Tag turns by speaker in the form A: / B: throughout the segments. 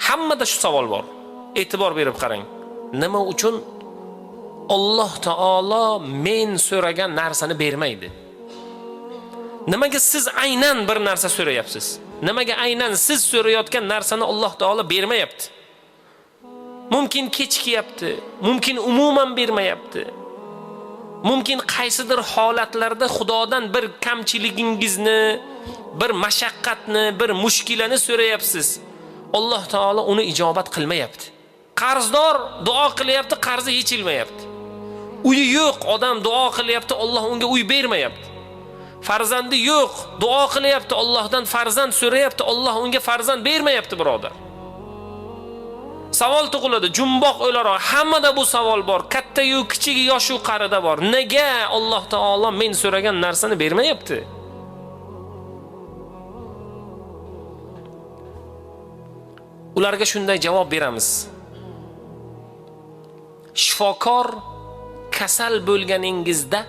A: Hammada shu savol bor. E'tibor berib qarang. Nima uchun Alloh taolo men so'ragan narsani bermaydi? Nimaga siz aynan bir narsa so'rayapsiz? Nimaga aynan siz so'rayotgan narsani Alloh taolo bermayapti? Mumkin kechikyapti, mumkin umuman bermayapti. Mumkin qaysidir holatlarda Xudodan bir kamchiligingizni, bir mashaqqatni, bir mushkilani so'rayapsiz. Alloh taolo uni ijobat qilmayapti. Qarzdor duo qilyapti, qarzi yechilmayapti. Uyi yo'q, odam duo qilyapti, Alloh unga uy bermayapti. Farzandi yo'q, duo qilyapti, Allohdan farzand so'rayapti, Alloh unga farzand bermayapti, birodar. Savol tug'iladi, jumboq o'laroq hammada bu savol bor. Katta-yu kichigi, yosh-u qarida bor. Nega Alloh taolo men so'ragan narsani bermayapti? Ularga shunday javob beramiz. Shifokor kasal bo'lganingizda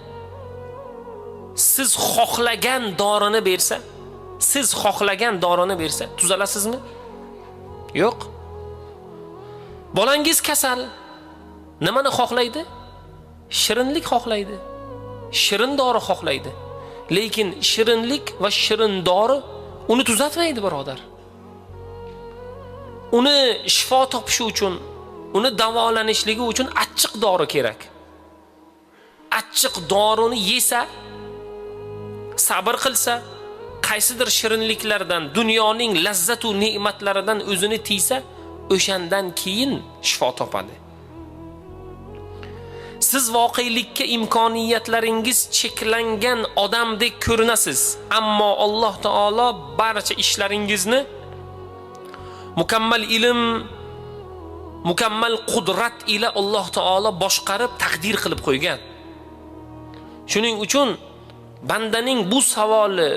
A: siz xohlagan dorini bersa, tuzalasizmi? Yo'q. Bolangiz kasal. Nimani xohlaydi? Shirinlik xohlaydi. Shirin dori xohlaydi. Lekin shirinlik va shirin dori uni tuzatmaydi, birodar. Uni shifo topishi uchun, uni davolanishligi uchun achchiq dori kerak. Achchiq dorini yesa, sabr qilsa, qaysidir shirinliklardan, dunyoning lazzat va ne'matlaridan o'zini tiysa, o'shandan keyin shifo topadi. Siz voqelikka imkoniyatlaringiz cheklangan odamdek ko'rinasiz, ammo Alloh taolo barcha ishlaringizni mukammal ilm, mukammal qudrat ila Alloh taolo boshqarib taqdir qilib qo'ygan. Shuning uchun bandaning bu savoli,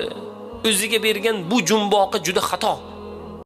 A: o'ziga bergan bu jumboqi juda xato.